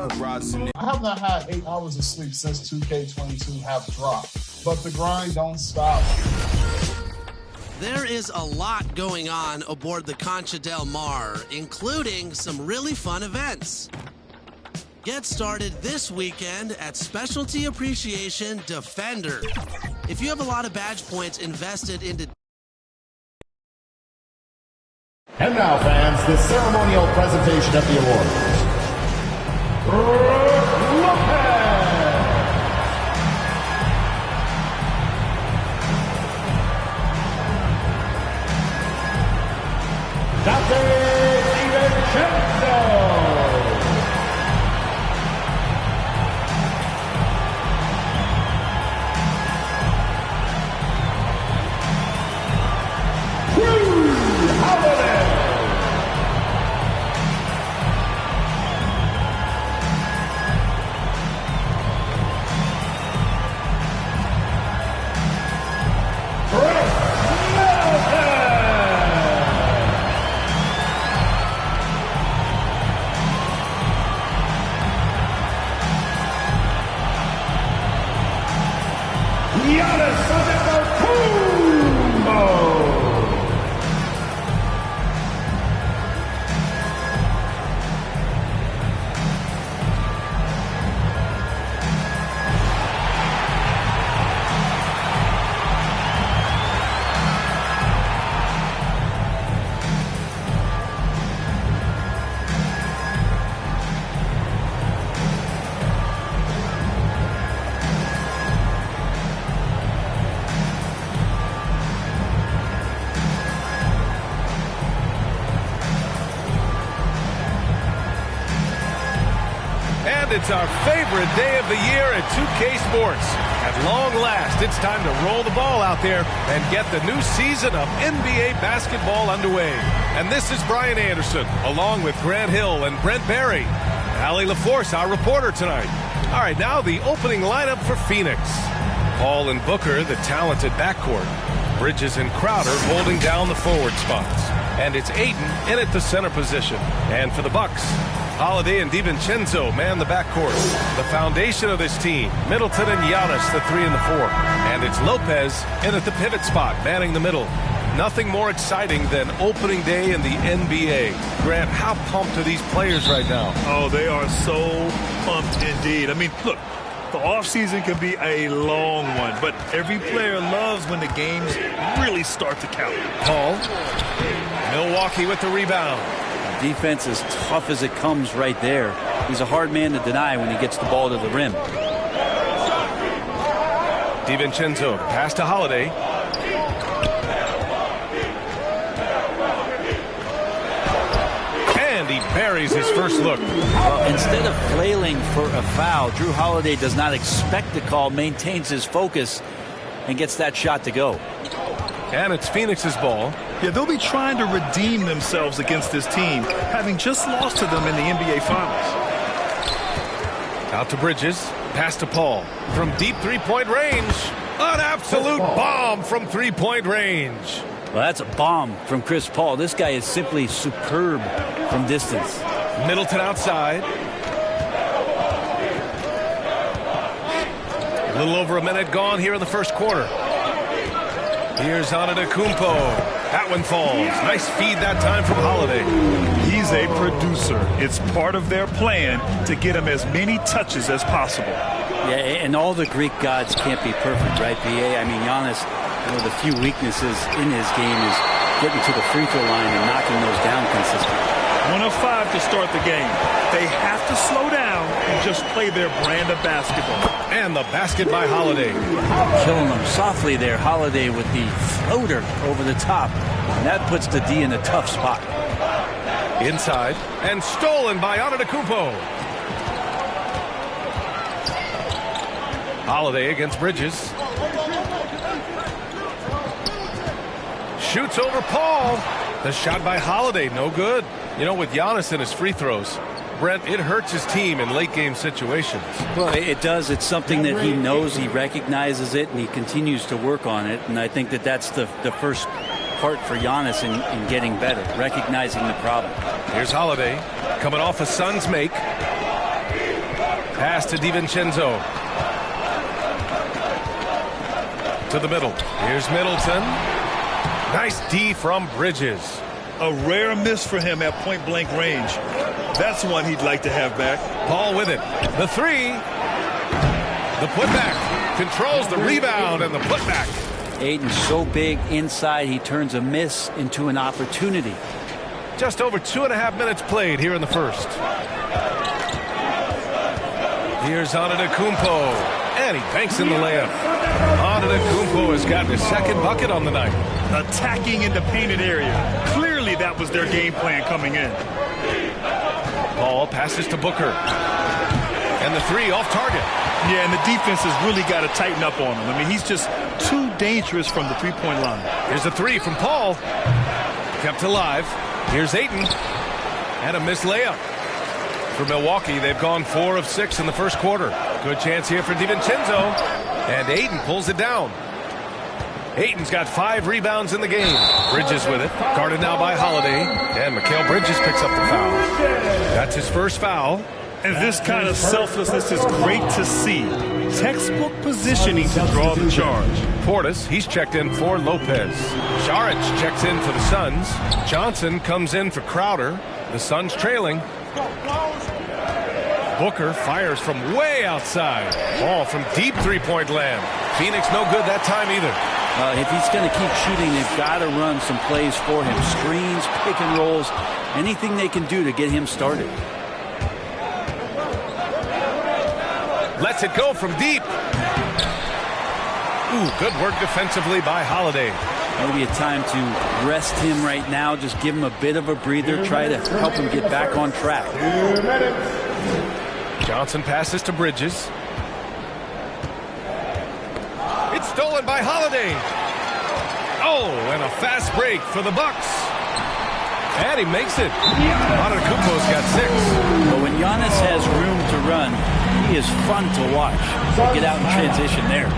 I have not had 8 hours of sleep since 2K22 have dropped, but the grind don't stop. There is a lot going on aboard the Concha Del Mar, including some really fun events. Get started this weekend at Specialty Appreciation Defender. If you have a lot of badge points invested into... And now, fans, the ceremonial presentation of the awards. Brook Lopez! Dante DiVincenzo! It's our favorite day of the year at 2K Sports. At long last, it's time to roll the ball out there and get the new season of NBA basketball underway. And this is Brian Anderson, along with Grant Hill and Brent Barry. Allie LaForce, our reporter tonight. All right, now the opening lineup for Phoenix. Paul and Booker, the talented backcourt. Bridges and Crowder holding down the forward spots. And it's Ayton in at the center position. And for the Bucks, Holiday and DiVincenzo man the backcourt. The foundation of this team, Middleton and Giannis, the 3 and the 4. And it's Lopez in at the pivot spot, manning the middle. Nothing more exciting than opening day in the NBA. Grant, how pumped are these players right now? Oh, they are so pumped indeed. I mean, look, the offseason can be a long one, but every player loves when the games really start to count. Paul, Milwaukee with the rebound. Defense as tough as it comes right there. He's a hard man to deny when he gets the ball to the rim. DiVincenzo, pass to Holiday. And he buries his first look. Instead of flailing for a foul, Drew Holiday does not expect the call, maintains his focus, and gets that shot to go. And it's Phoenix's ball. Yeah, they'll be trying to redeem themselves against this team, having just lost to them in the NBA Finals. Out to Bridges. Pass to Paul. From deep three-point range. An absolute bomb from three-point range. Well, that's a bomb from Chris Paul. This guy is simply superb from distance. Middleton outside. A little over a minute gone here in the first quarter. Here's Antetokounmpo. That one falls. Nice feed that time from Holiday. He's a producer. It's part of their plan to get him as many touches as possible. Yeah, and all the Greek gods can't be perfect, right, PA? I mean, Giannis, one of the few weaknesses in his game is getting to the free throw line and knocking those down consistently. 1 of 5 to start the game. They have to slow down and just play their brand of basketball. And the basket by Holiday. Killing them softly there. Holiday with the floater over the top. And that puts the D in a tough spot. Inside. And stolen by Antetokounmpo. Holiday against Bridges. Shoots over Paul. The shot by Holiday, no good. You know, with Giannis and his free throws, Brent, it hurts his team in late-game situations. Well, it does. It's something that he knows, he recognizes it, and he continues to work on it. And I think that that's the first part for Giannis in getting better, recognizing the problem. Here's Holiday coming off a Suns make. Pass to DiVincenzo. To the middle. Here's Middleton. Nice D from Bridges. A rare miss for him at point-blank range. That's one he'd like to have back. Paul with it. The three. The putback. Controls the rebound and the putback. Ayton's so big inside, he turns a miss into an opportunity. Just over 2.5 minutes played here in the first. Here's Antetokounmpo. And he banks in the layup. Antetokounmpo has gotten his second bucket on the night. Attacking in the painted area. Clearly that was their game plan coming in. Paul passes to Booker. And the three off target. Yeah, and the defense has really got to tighten up on him. I mean, he's just too dangerous from the three-point line. Here's a three from Paul. Kept alive. Here's Ayton. And a missed layup. For Milwaukee, they've gone 4 of 6 in the first quarter. Good chance here for DiVincenzo. And Ayton pulls it down. Ayton's got 5 rebounds in the game. Bridges with it. Guarded now by Holiday. And Mikal Bridges picks up the foul. That's his first foul. And this kind of selflessness is great to see. Textbook positioning to draw the charge. Portis, he's checked in for Lopez. Saric checks in for the Suns. Johnson comes in for Crowder. The Suns trailing. Booker fires from way outside. Ball from deep three-point land. Phoenix no good that time either. If he's going to keep shooting, they've got to run some plays for him. Screens, pick and rolls, anything they can do to get him started. Lets it go from deep. Ooh, good work defensively by Holiday. Maybe a time to rest him right now. Just give him a bit of a breather. Try to help him get back on track. Johnson passes to Bridges. It's stolen by Holiday. Oh, and a fast break for the Bucks. And he makes it. Antetokounmpo's got 6. But when Giannis has room to run, he is fun to watch. Get out in transition there.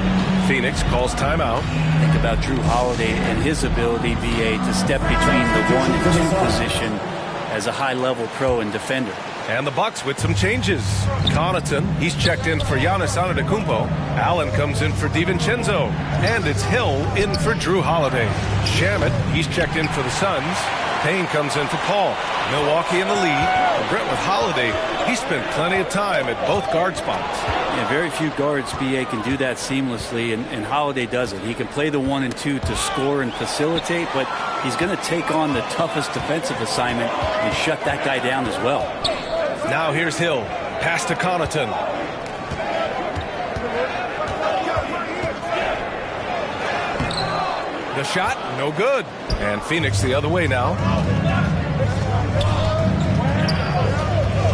Phoenix calls timeout. Think about Drew Holiday and his ability, BA, to step between the 1 and 2 position as a high-level pro and defender. And the Bucks with some changes. Connaughton, he's checked in for Giannis Antetokounmpo. Allen comes in for DiVincenzo. And it's Hill in for Drew Holiday. Shamet, he's checked in for the Suns. Payne comes in for Paul. Milwaukee in the lead. Brent with Holiday, he spent plenty of time at both guard spots. Yeah, very few guards, BA, can do that seamlessly, and Holiday does it. He can play the 1 and 2 to score and facilitate, but he's going to take on the toughest defensive assignment and shut that guy down as well. Now here's Hill. Pass to Connaughton. The shot, no good. And Phoenix the other way now.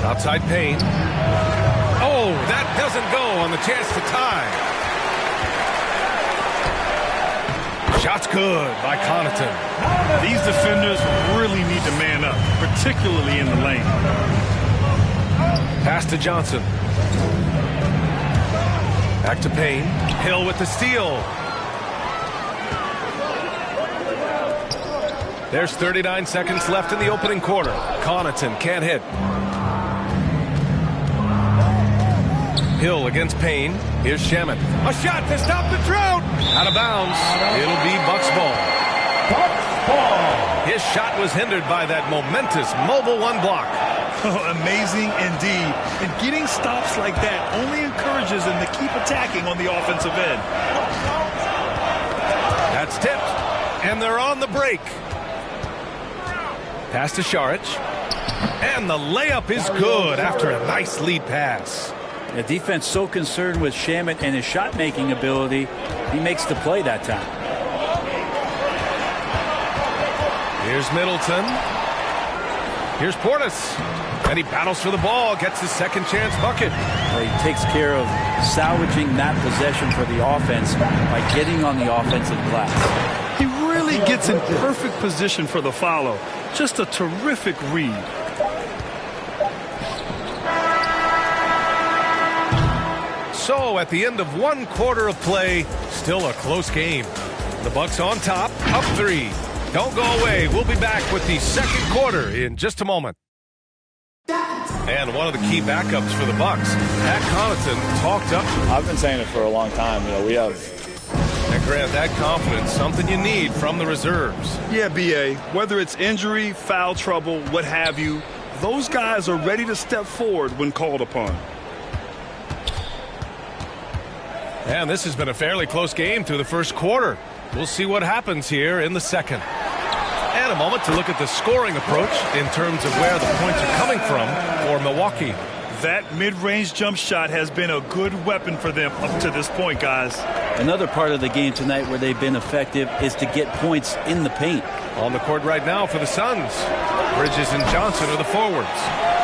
Outside Payne. Oh, that doesn't go on the chance to tie. Shot's good by Connaughton. These defenders really need to man up, particularly in the lane. Pass to Johnson. Back to Payne. Hill with the steal. There's 39 seconds left in the opening quarter. Connaughton can't hit. Hill against Payne. Here's Shamet. A shot to stop the drought. Out of bounds. It'll be Bucks ball. Bucks ball. His shot was hindered by that momentous mobile 1 block. Amazing indeed. And getting stops like that only encourages them to keep attacking on the offensive end. That's tipped. And they're on the break. Pass to Saric. And the layup is good after a nice lead pass. The defense so concerned with Shamet and his shot-making ability, he makes the play that time. Here's Middleton. Here's Portis. And he battles for the ball, gets his second chance bucket. Well, he takes care of salvaging that possession for the offense by getting on the offensive glass. He really gets in perfect position for the follow. Just a terrific read. So at the end of 1 quarter of play, still a close game. The Bucks on top, up 3. Don't go away. We'll be back with the second quarter in just a moment. And one of the key backups for the Bucks, Pat Connaughton, talked up. I've been saying it for a long time. We have. And Grant, that confidence, something you need from the reserves. Yeah, B.A., whether it's injury, foul trouble, what have you, those guys are ready to step forward when called upon. And this has been a fairly close game through the first quarter. We'll see what happens here in the second. And a moment to look at the scoring approach in terms of where the points are coming from for Milwaukee. That mid-range jump shot has been a good weapon for them up to this point, guys. Another part of the game tonight where they've been effective is to get points in the paint. On the court right now for the Suns, Bridges and Johnson are the forwards.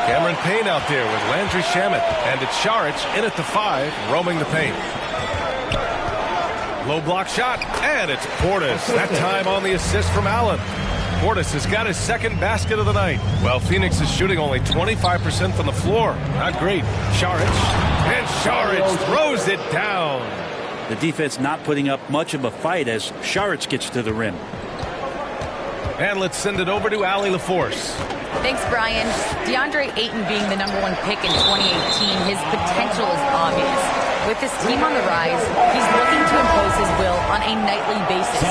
Cameron Payne out there with Landry Shamet. And it's Šarić in at the 5, roaming the paint. Low block shot, and it's Portis. That time on the assist from Allen. Portis has got his second basket of the night. Well, Phoenix is shooting only 25% from the floor. Not great. Šarić. And Šarić throws it down. The defense not putting up much of a fight as Šarić gets to the rim. And let's send it over to Allie LaForce. Thanks, Brian. DeAndre Ayton being the #1 pick in 2018, his potential is obvious. With his team on the rise, he's looking to impose his will on a nightly basis.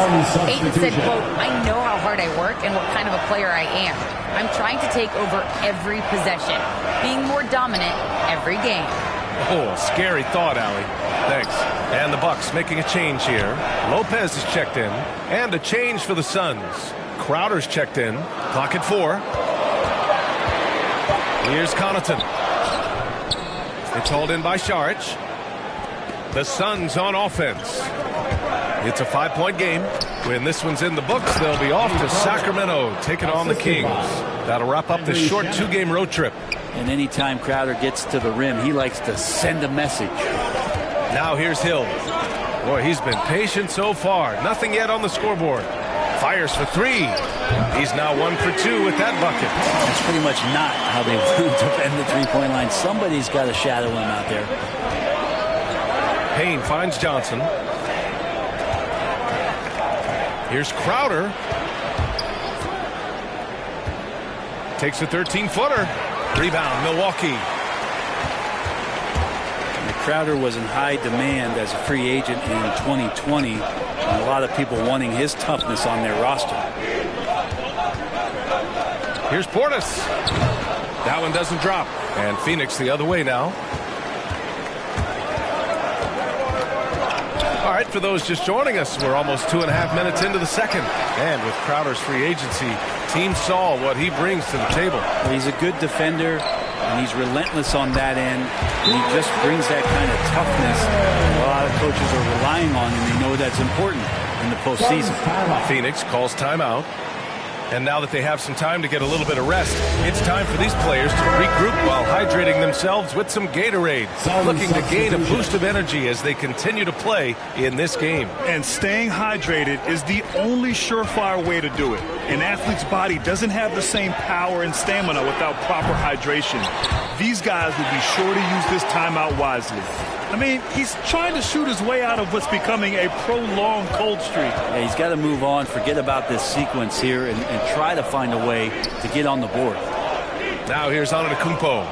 Ayton said, quote, "I know how hard I work and what kind of a player I am. I'm trying to take over every possession, being more dominant every game." Oh, scary thought, Allie. Thanks. And the Bucks making a change here. Lopez is checked in. And a change for the Suns. Crowder's checked in. Clock at 4. Here's Connaughton. It's hauled in by Šarić. The Suns on offense. It's a 5-point game. When this one's in the books, they'll be off to Sacramento, taking on the Kings. That'll wrap up this short 2-game road trip. And anytime Crowder gets to the rim, he likes to send a message. Now here's Hill. Boy, he's been patient so far. Nothing yet on the scoreboard. Fires for 3. He's now 1 for 2 with that bucket. That's pretty much not how they want to defend the three-point line. Somebody's got to shadow him out there. Payne finds Johnson. Here's Crowder. Takes a 13-footer. Rebound, Milwaukee. Crowder was in high demand as a free agent in 2020. And a lot of people wanting his toughness on their roster. Here's Portis. That one doesn't drop. And Phoenix the other way now. All right, for those just joining us, we're almost 2.5 minutes into the second. And with Crowder's free agency, teams saw what he brings to the table. Well, he's a good defender, and he's relentless on that end. And he just brings that kind of toughness a lot of coaches are relying on, and they know that's important in the postseason. Phoenix calls timeout. And now that they have some time to get a little bit of rest, it's time for these players to regroup while hydrating themselves with some Gatorade, looking to gain a boost of energy as they continue to play in this game. And staying hydrated is the only surefire way to do it. An athlete's body doesn't have the same power and stamina without proper hydration. These guys will be sure to use this timeout wisely. I mean, he's trying to shoot his way out of what's becoming a prolonged cold streak. Yeah, he's got to move on, forget about this sequence here, and try to find a way to get on the board. Now here's Antetokounmpo.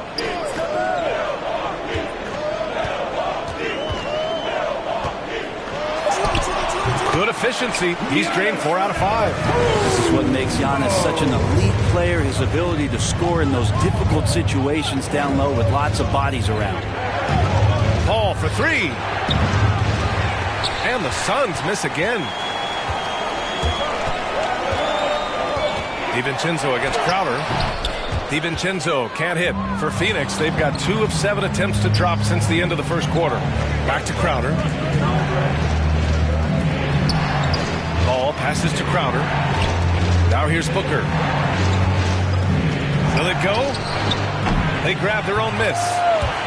Good efficiency. He's drained 4 out of 5. This is what makes Giannis such an elite player, his ability to score in those difficult situations down low with lots of bodies around. Paul for 3. And the Suns miss again. DiVincenzo against Crowder. DiVincenzo can't hit. For Phoenix, they've got 2 of 7 attempts to drop since the end of the first quarter. Back to Crowder. Ball passes to Crowder. Now here's Booker. Will it go? They grab their own miss.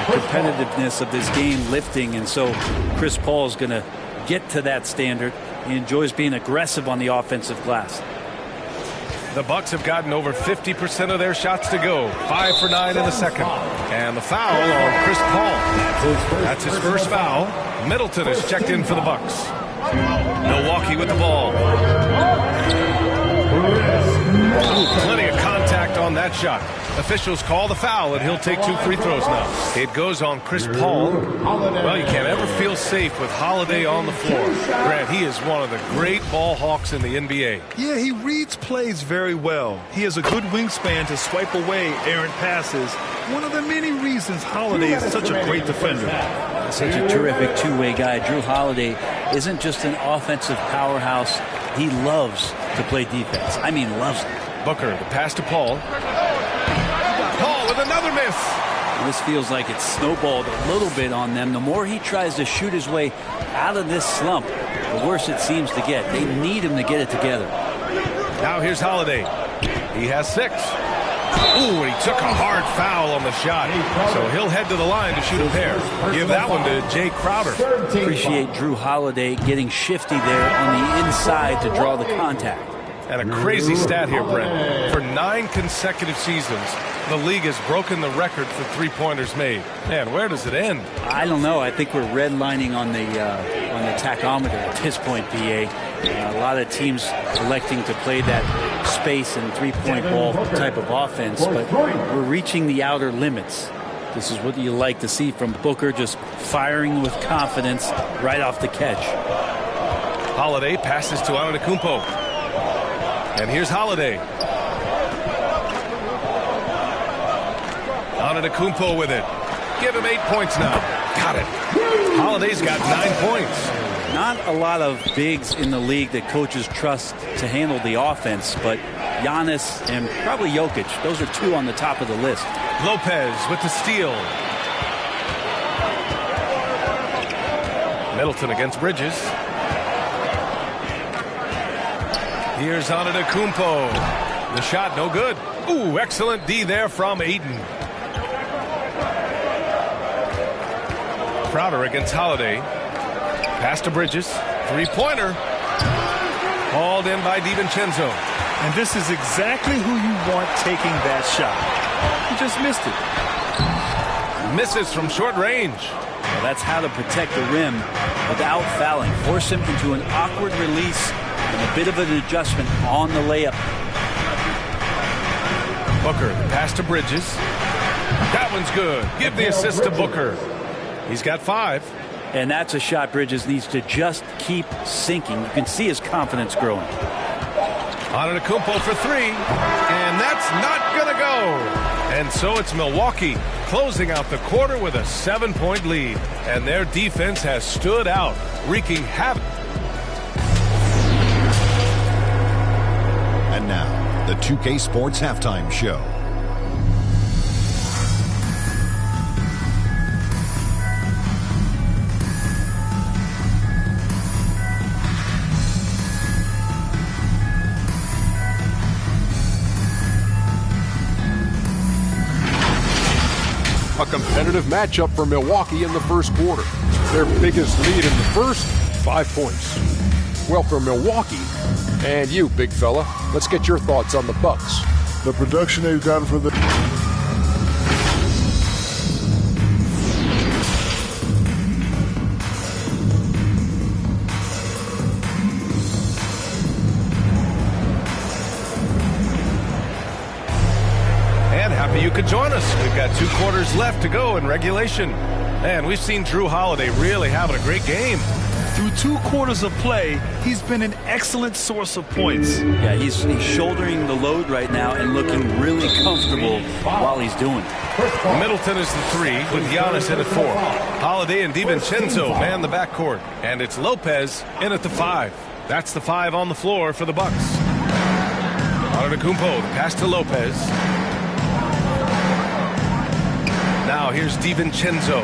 The competitiveness of this game lifting, and so Chris Paul is going to get to that standard. He enjoys being aggressive on the offensive glass. The Bucks have gotten over 50% of their shots to go. 5 for 9 in the second. And the foul on Chris Paul. That's his first foul. Middleton is checked in for the Bucks. Milwaukee with the ball. Ooh, plenty of contact blocked on that shot. Officials call the foul, and he'll take 2 free throws now. It goes on Chris Paul. Well, you can't ever feel safe with Holiday on the floor. Grant, he is one of the great ball hawks in the NBA. Yeah, he reads plays very well. He has a good wingspan to swipe away errant passes. One of the many reasons Holiday is such a great defender. Such a terrific two-way guy. Drew Holiday isn't just an offensive powerhouse. He loves to play defense. I mean, loves it. Booker, the pass to Paul. Paul with another miss. This feels like it's snowballed a little bit on them. The more he tries to shoot his way out of this slump, the worse it seems to get. They need him to get it together. Now here's Holiday. He has 6. Ooh, and he took a hard foul on the shot. So he'll head to the line to shoot a pair. Give that one to Jay Crowder. Appreciate Drew Holiday getting shifty there on the inside to draw the contact. And a crazy stat here, Brent. For 9 consecutive seasons, the league has broken the record for three-pointers made. Man, where does it end? I don't know. I think we're redlining on the tachometer at this point, BA. A lot of teams electing to play that space and three-point ball type of offense, but we're reaching the outer limits. This is what you like to see from Booker, just firing with confidence right off the catch. Holiday passes to Antetokounmpo. And here's Holiday. Antetokounmpo with it. Give him 8 points now. Got it. Holiday's got 9 points. Not a lot of bigs in the league that coaches trust to handle the offense, but Giannis and probably Jokic, those are 2 on the top of the list. Lopez with the steal. Middleton against Bridges. Here's Antetokounmpo. The shot no good. Ooh, excellent D there from Ayton. Crowder against Holiday. Pass to Bridges. Three-pointer. Hauled in by DiVincenzo. And this is exactly who you want taking that shot. He just missed it. Misses from short range. Well, that's how to protect the rim without fouling. Force him into an awkward release and a bit of an adjustment on the layup. Booker, the pass to Bridges. That one's good. Give the assist to Booker. He's got 5. And that's a shot Bridges needs to just keep sinking. You can see his confidence growing. Antetokounmpo for 3. And that's not going to go. And so it's Milwaukee closing out the quarter with a 7-point lead. And their defense has stood out, wreaking havoc. And now, the 2K Sports Halftime Show. A competitive matchup for Milwaukee in the first quarter. Their biggest lead in the first, 5 points. Well, for Milwaukee, and you, big fella, let's get your thoughts on the Bucks. The production they've gotten for the... You could join us. We've got 2 quarters left to go in regulation. And we've seen Drew Holiday really having a great game. Through 2 quarters of play, he's been an excellent source of points. Yeah, he's shouldering the load right now and looking really comfortable while he's doing it. Middleton is the 3 with Giannis in at 4. Holiday and DiVincenzo man the backcourt. And it's Lopez in at the 5. That's the 5 on the floor for the Bucks. Antetokounmpo, the pass to Lopez. Now here's DiVincenzo.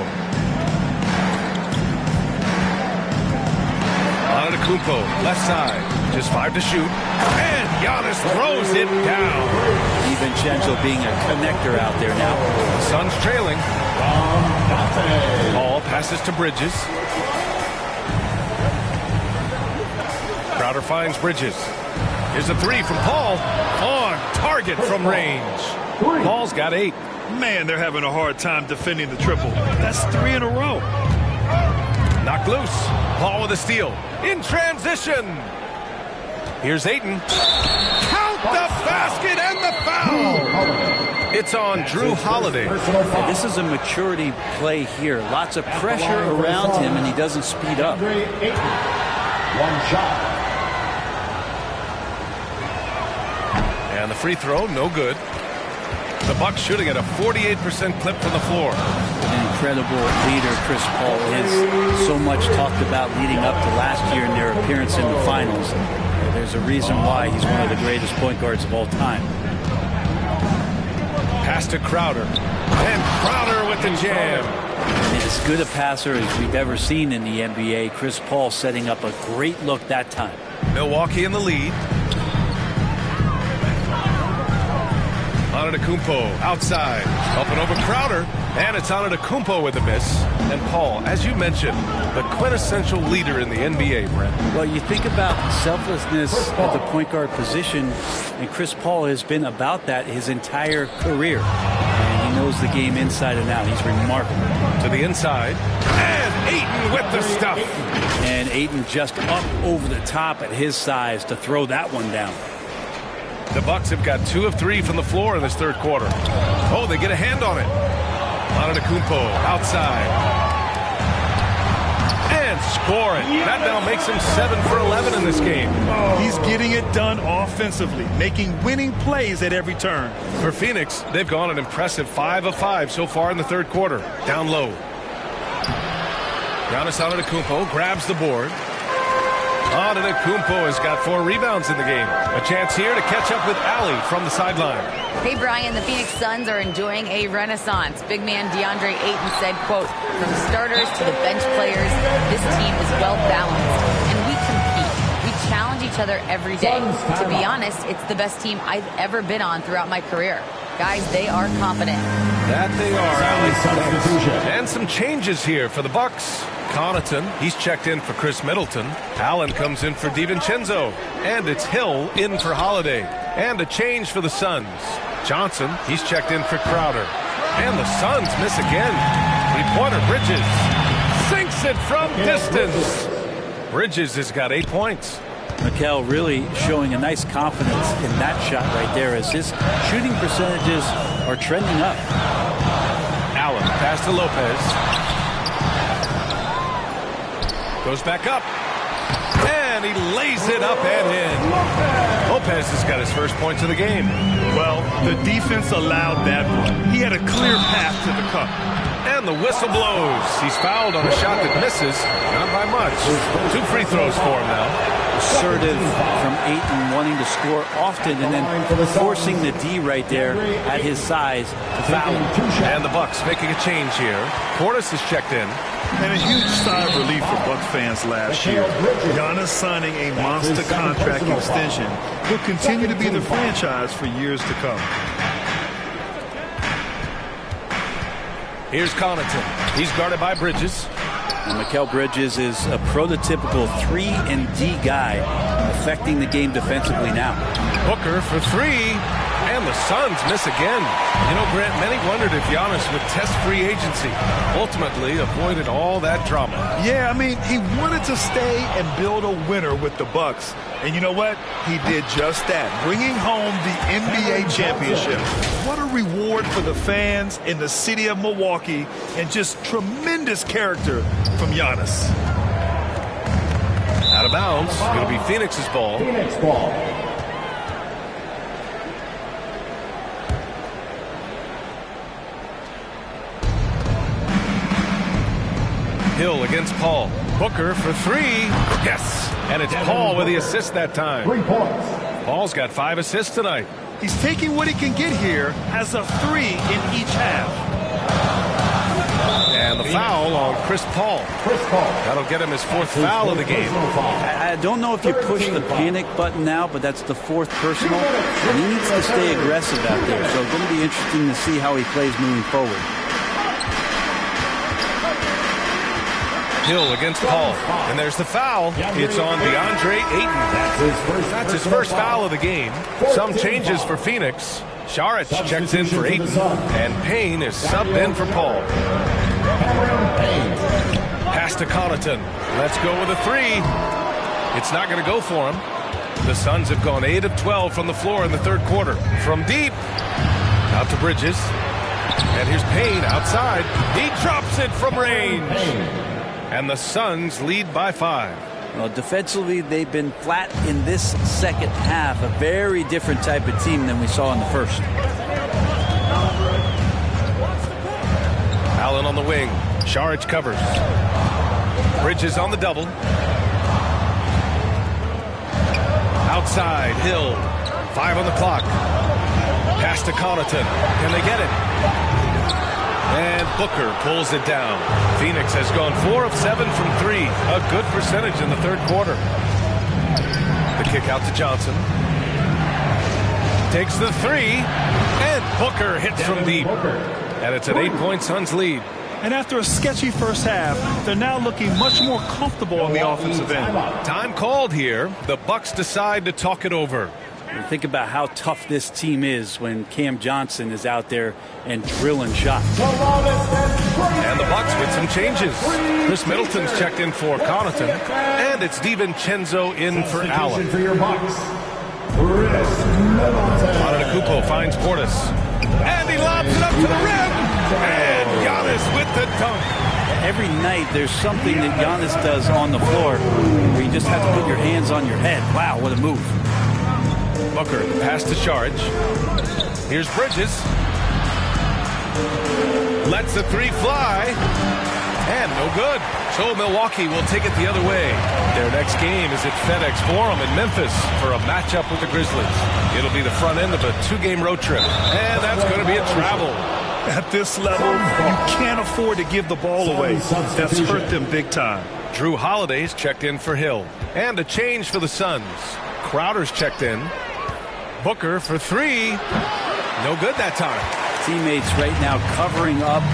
Antetokounmpo, left side. Just 5 to shoot. And Giannis throws it down. DiVincenzo being a connector out there now. The Suns trailing. Paul passes to Bridges. Crowder finds Bridges. Here's a 3 from Paul. On target from range. Paul's got 8. Man, they're having a hard time defending the triple. That's 3 in a row. Knocked loose. Paul with a steal. In transition. Here's Ayton. Count the basket and the foul. It's on Drew Holiday. This is a maturity play here. Lots of pressure around him, and he doesn't speed up. One shot. And the free throw, no good. The Bucks shooting at a 48% clip from the floor. An incredible leader Chris Paul is. So much talked about leading up to last year in their appearance in the finals. There's a reason why he's one of the greatest point guards of all time. Pass to Crowder. And Crowder with the jam. And as good a passer as we've ever seen in the NBA, Chris Paul setting up a great look that time. Milwaukee in the lead. Antetokounmpo outside, up and over Crowder, and it's Antetokounmpo with a miss. And Paul, as you mentioned, the quintessential leader in the NBA, Brent. Well, you think about selflessness at the point guard position, and Chris Paul has been about that his entire career. And he knows the game inside and out. He's remarkable. To the inside, and Ayton with the stuff. And Ayton just up over the top at his size to throw that one down. The Bucks have got 2 of 3 from the floor in this third quarter. Oh, they get a hand on it. Antetokounmpo outside. And score it. That now makes him 7 for 11 in this game. He's getting it done offensively, making winning plays at every turn. For Phoenix, they've gone an impressive 5 of 5 so far in the third quarter. Down low. Giannis Antetokounmpo grabs the board. Antetokounmpo has got 4 rebounds in the game. A chance here to catch up with Allie from the sideline. Hey, Brian, the Phoenix Suns are enjoying a renaissance. Big man DeAndre Ayton said, quote, "From starters to the bench players, this team is well-balanced, and we compete. We challenge each other every day. To be honest, it's the best team I've ever been on throughout my career. Guys, they are competent." That they are, Allie. And some changes here for the Bucks. Connaughton, he's checked in for Chris Middleton. Allen comes in for DiVincenzo. And it's Hill in for Holiday. And a change for the Suns. Johnson, he's checked in for Crowder. And the Suns miss again. Three-pointer Bridges sinks it from distance. Bridges has got 8 points. Mikel really showing a nice confidence in that shot right there as his shooting percentages are trending up. Allen, pass to Lopez. Goes back up. And he lays it up and in. Lopez has got his first points of the game. Well, the defense allowed that one. He had a clear path to the cup. And the whistle blows. He's fouled on a shot that misses. Not by much. 2 free throws for him now. Assertive from Ayton, wanting to score often and then forcing the D right there at his size to foul him. And the Bucks making a change here. Portis is checked in. And a huge sigh of relief for Bucks fans last year. Giannis signing a monster contract extension will continue to be the franchise for years to come. Here's Connaughton. He's guarded by Bridges. And Mikal Bridges is a prototypical 3-and-D guy, affecting the game defensively now. Booker for 3. And the Suns miss again. You know, Grant, many wondered if Giannis would test free agency. Ultimately, avoided all that drama. Yeah, I mean, he wanted to stay and build a winner with the Bucks. And you know what? He did just that, bringing home the NBA championship. What a reward for the fans in the city of Milwaukee, and just tremendous character from Giannis. Out of bounds. Going to be Phoenix's ball. Phoenix ball. Hill against Paul. Booker for 3. Yes. And it's Paul with the assist that time. 3 points. Paul's got 5 assists tonight. He's taking what he can get here as a 3 in each half. And the foul on Chris Paul. That'll get him his 4th foul of the game. I don't know if you push the panic button now, but that's the 4th personal. And he needs to stay aggressive out there. So it's going to be interesting to see how he plays moving forward. Hill against Paul. And there's the foul. It's on DeAndre Ayton. That's his first foul of the game. Some changes for Phoenix. Saric checks in for Ayton. And Payne is subbed in for Paul. Pass to Connaughton. Let's go with a 3. It's not going to go for him. The Suns have gone 8 of 12 from the floor in the third quarter. From deep, out to Bridges. And here's Payne outside. He drops it from range. And the Suns lead by 5. Well, defensively, they've been flat in this second half. A very different type of team than we saw in the first. Allen on the wing. Saric covers. Bridges on the double. Outside, Hill. 5 on the clock. Pass to Connaughton. Can they get it? And Booker pulls it down. Phoenix has gone 4 of 7 from 3. A good percentage in the third quarter. The kick out to Johnson. Takes the 3. And Booker hits from deep. And it's an 8-point Suns lead. And after a sketchy first half, they're now looking much more comfortable on the offensive end. Time called here. The Bucks decide to talk it over. And think about how tough this team is when Cam Johnson is out there and drilling shots. And the Bucks with some changes. Chris Middleton's checked in for Connaughton. And it's DiVincenzo in for Allen. Antetokounmpo finds Portis. And he lobs it up to the rim. And Giannis with the dunk. Every night there's something that Giannis does on the floor where you just have to put your hands on your head. Wow, what a move. Booker, pass to Saric. Here's Bridges. Lets the 3 fly. And no good. So Milwaukee will take it the other way. Their next game is at FedEx Forum in Memphis for a matchup with the Grizzlies. It'll be the front end of a 2-game road trip. And that's going to be a travel. At this level, you can't afford to give the ball away. That's hurt them big time. Drew Holiday's checked in for Hill. And a change for the Suns. Crowder's checked in. Booker for 3. No good that time. Teammates right now covering up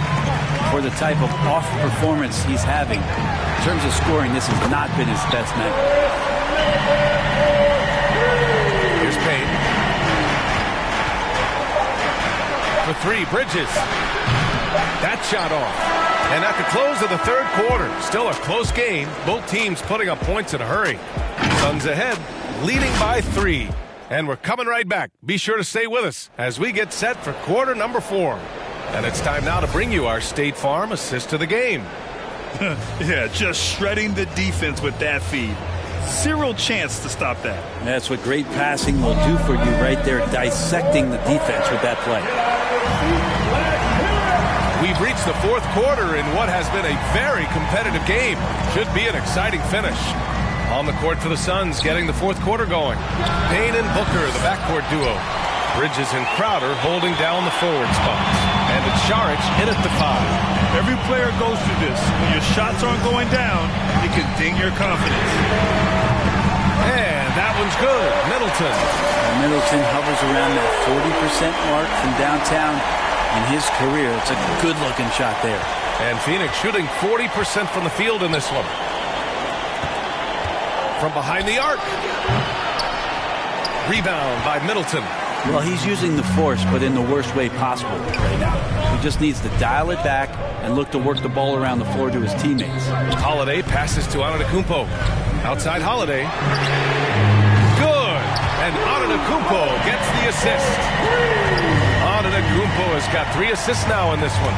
for the type of off performance he's having. In terms of scoring, this has not been his best night. Here's Payne. For 3, Bridges. That shot off. And at the close of the third quarter, still a close game. Both teams putting up points in a hurry. Suns ahead, leading by 3. And we're coming right back. Be sure to stay with us as we get set for quarter number 4. And it's time now to bring you our State Farm assist to the game. Yeah, just shredding the defense with that feed. Zero chance to stop that. That's what great passing will do for you right there, dissecting the defense with that play. We've reached the fourth quarter in what has been a very competitive game. Should be an exciting finish. On the court for the Suns, getting the fourth quarter going. Payne and Booker, the backcourt duo. Bridges and Crowder holding down the forward spots. And it's Saric in at the 5. Every player goes through this. When your shots aren't going down, it can ding your confidence. And that one's good. Middleton. Middleton hovers around that 40% mark from downtown in his career. It's a good-looking shot there. And Phoenix shooting 40% from the field in this one. From behind the arc. Rebound by Middleton. Well, he's using the force, but in the worst way possible right now. He just needs to dial it back and look to work the ball around the floor to his teammates. Holiday passes to Antetokounmpo. Outside Holiday. Good. And Antetokounmpo gets the assist. Antetokounmpo has got 3 assists now in this one.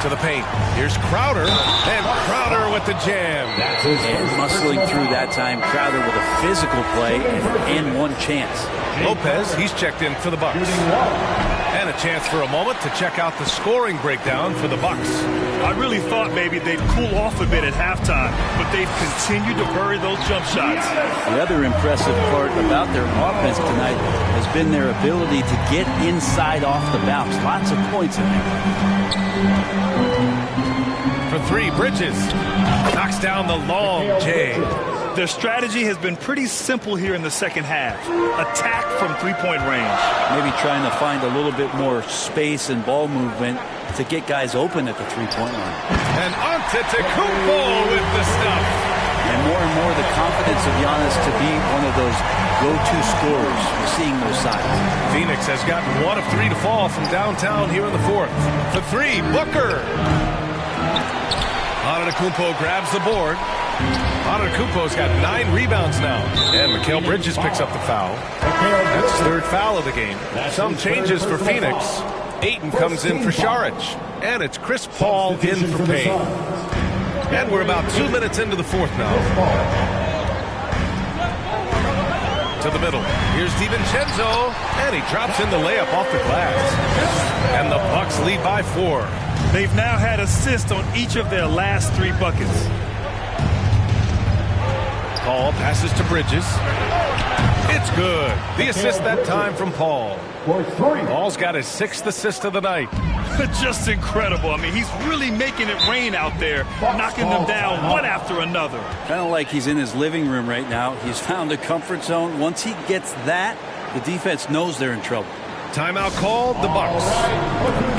To the paint. Here's Crowder. And Crowder with the jam. And muscling through that time. Crowder with a physical play and one chance. Lopez, he's checked in for the Bucks. And a chance for a moment to check out the scoring breakdown for the Bucks. I really thought maybe they'd cool off a bit at halftime, but they've continued to bury those jump shots. The other impressive part about their offense tonight has been their ability to get inside off the bounce. Lots of points in there. For 3, Bridges knocks down the long J. Their strategy has been pretty simple here in the second half. Attack from 3-point range. Maybe trying to find a little bit more space and ball movement to get guys open at the 3-point line. And Antetokounmpo with the stuff. And more the confidence of Giannis to be one of those go-to scorers. We're seeing those signs. Phoenix has gotten 1 of 3 to fall from downtown here in the fourth. For 3, Booker. Antetokounmpo grabs the board. Antetokounmpo's got 9 rebounds now. And Mikal Bridges picks up the foul. That's his 3rd foul of the game. Some changes for Phoenix. Ayton comes in for Saric. And it's Chris Paul in for Payne. And we're about 2 minutes into the 4th now. To the middle. Here's DiVincenzo. And he drops in the layup off the glass. And the Bucks lead by 4. They've now had assists on each of their last 3 buckets. Paul passes to Bridges. It's good. The assist that time from Paul. Paul's got his 6th assist of the night. Just incredible. I mean, he's really making it rain out there, knocking them down one after another. Kind of like he's in his living room right now. He's found a comfort zone. Once he gets that, the defense knows they're in trouble. Timeout called, the Bucks.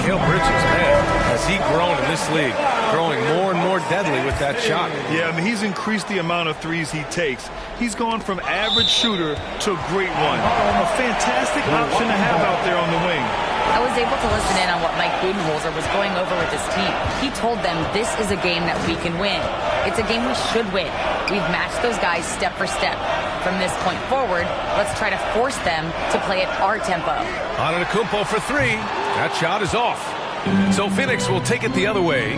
Mikal Bridges, man, has he grown in this league, growing more and more deadly with that shot. Yeah, I mean, he's increased the amount of threes he takes. He's gone from average shooter to a great one. A fantastic option to have out there on the wing. I was able to listen in on what Mike Budenholzer was going over with his team. He told them this is a game that we can win. It's a game we should win. We've matched those guys step for step. From this point forward, let's try to force them to play at our tempo. Antetokounmpo for 3. That shot is off. So Phoenix will take it the other way.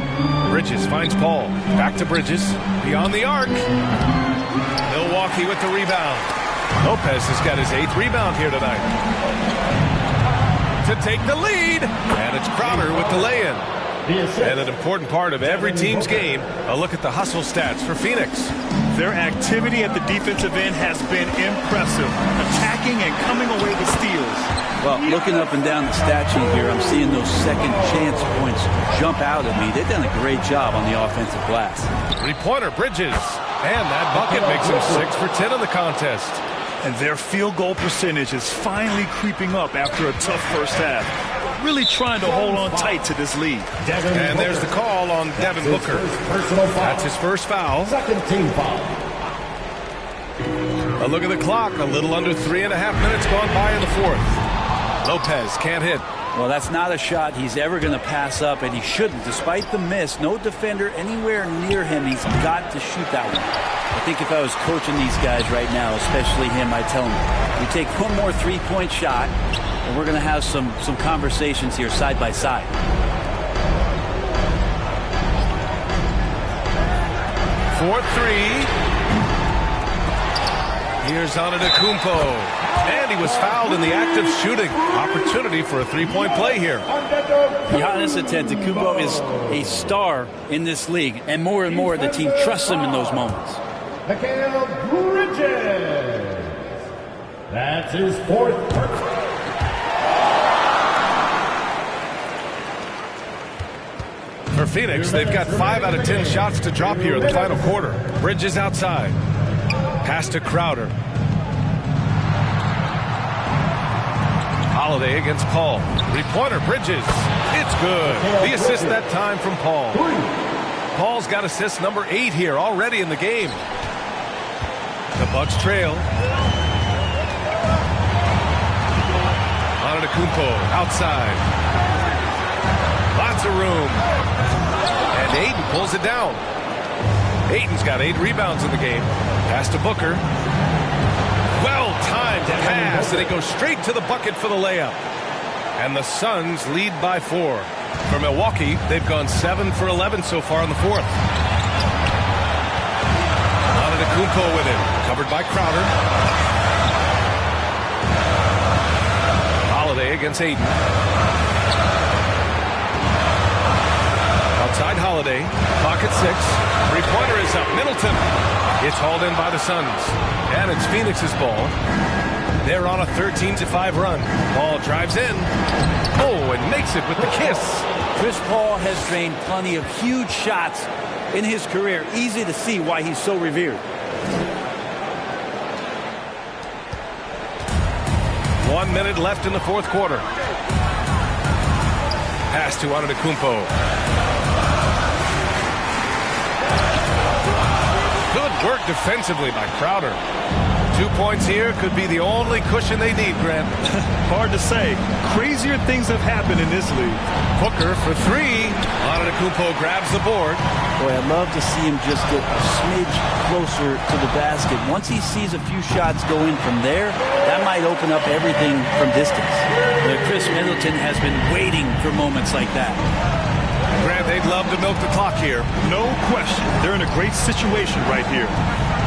Bridges finds Paul. Back to Bridges. Beyond the arc. Milwaukee with the rebound. Lopez has got his 8th rebound here tonight. To take the lead. And it's Crowder with the lay-in. And an important part of every team's game, a look at the hustle stats for Phoenix. Their activity at the defensive end has been impressive, attacking and coming away with steals. Well, looking up and down the stat sheet here, I'm seeing those second chance points jump out at me. They've done a great job on the offensive glass. 3-pointer, Bridges. And that bucket makes him 6 for 10 in the contest. And their field goal percentage is finally creeping up after a tough first half. Really trying to hold on tight to this lead. And there's the call on Devin Booker. That's his 1st foul. 2nd team foul. A look at the clock. A little under 3.5 minutes gone by in the 4th. Lopez can't hit. Well, that's not a shot he's ever going to pass up, and he shouldn't. Despite the miss, no defender anywhere near him. He's got to shoot that one. I think if I was coaching these guys right now, especially him, I'd tell him, you take one more 3-point shot, and we're going to have some conversations here side by side. Fourth 3. Here's Antetokounmpo. And he was fouled in the act of shooting. Opportunity for a 3-point play here. Giannis Antetokounmpo is a star in this league, and more the team trusts him in those moments. Mikal Bridges. That's his 4th. For Phoenix, they've got 5 out of 10 shots to drop here in the final quarter. Bridges outside. Pass to Crowder. Holiday against Paul. 3-pointer, Bridges. It's good. The assist that time from Paul. Paul's got assist number 8 here already in the game. The Bucks trail. Antetokounmpo outside. Lots of room. And Ayton pulls it down. Ayton's got 8 rebounds in the game. Pass to Booker. Well-timed pass, and it goes straight to the bucket for the layup. And the Suns lead by 4. For Milwaukee, they've gone 7 for 11 so far in the 4th. Antetokounmpo with it. Covered by Crowder. Holiday against Ayton. Outside Holiday. Pocket 6. 3-pointer is up. Middleton. It's hauled in by the Suns. And it's Phoenix's ball. They're on a 13-5 run. Ball drives in. Oh, and makes it with the kiss. Chris Paul has drained plenty of huge shots in his career. Easy to see why he's so revered. 1 minute left in the 4th quarter. Pass to Antetokounmpo. Good work defensively by Crowder. 2 points here could be the only cushion they need, Grant. Hard to say. Crazier things have happened in this league. Booker for 3. Antetokounmpo grabs the board. Boy, I'd love to see him just get a smidge closer to the basket. Once he sees a few shots go in from there, that might open up everything from distance. But Chris Middleton has been waiting for moments like that. Grant, they'd love to milk the clock here. No question. They're in a great situation right here.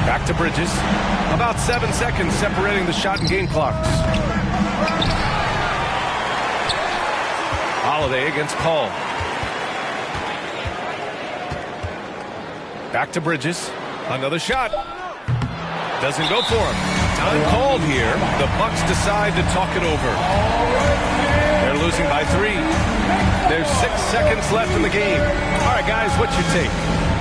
Back to Bridges. About 7 seconds separating the shot and game clocks. Holiday against Paul. Back to Bridges. Another shot. Doesn't go for him. Time called here. The Bucks decide to talk it over. They're losing by 3. There's 6 seconds left in the game. All right, guys, what's your take?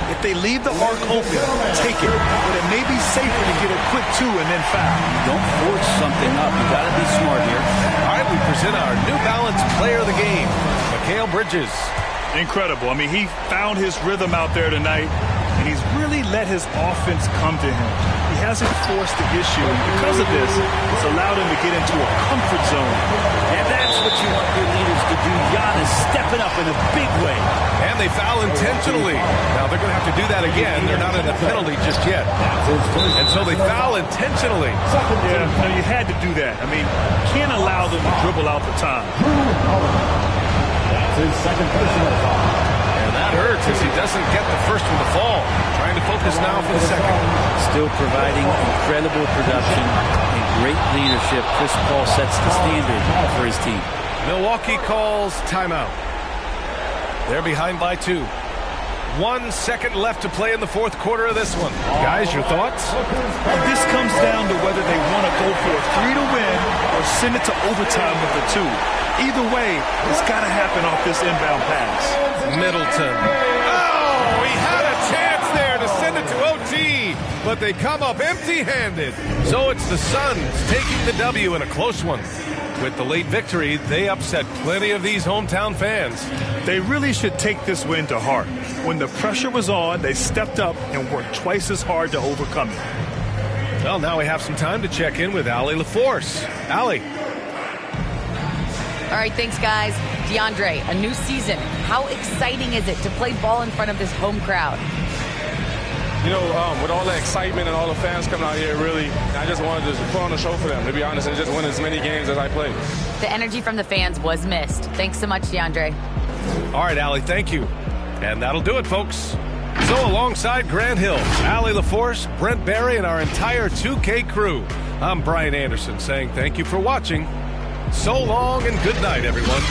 If they leave the arc open, take it. But it may be safer to get a quick 2 and then foul. Don't force something up. You got to be smart here. All right, we present our New Balance player of the game, Mikal Bridges. Incredible. I mean, he found his rhythm out there tonight, and he's really let his offense come to him. He hasn't forced the issue, and because of this, it's allowed him to get into a comfort zone. And that's what you want your leaders to do. Giannis stepping up in a big way. And they foul intentionally. Now, they're going to have to do that again. They're not in a penalty just yet. And so they foul intentionally. Yeah, no, you had to do that. I mean, you can't allow them to dribble out the time. That's his second personal foul. And that hurts as he doesn't get the first one to fall. Trying to focus now for the second. Still providing incredible production and great leadership. Chris Paul sets the standard for his team. Milwaukee calls timeout. They're behind by 2. 1 second left to play in the fourth quarter of this one. Guys, your thoughts? This comes down to whether they want to go for a 3 to win or send it to overtime with a 2. Either way, it's got to happen off this inbound pass. Middleton. Oh, he had a chance there to send it to OT, but they come up empty-handed. So it's the Suns taking the W in a close one. With the late victory, they upset plenty of these hometown fans. They really should take this win to heart. When the pressure was on, they stepped up and worked twice as hard to overcome it. Well, now we have some time to check in with Allie LaForce. Allie. All right, thanks, guys. DeAndre, a new season. How exciting is it to play ball in front of this home crowd? You know, with all the excitement and all the fans coming out here, really, I just wanted to put on a show for them, to be honest, and just win as many games as I play. The energy from the fans was missed. Thanks so much, DeAndre. All right, Allie, thank you. And that'll do it, folks. So alongside Grant Hill, Allie LaForce, Brent Barry, and our entire 2K crew, I'm Brian Anderson saying thank you for watching. So long and good night, everyone.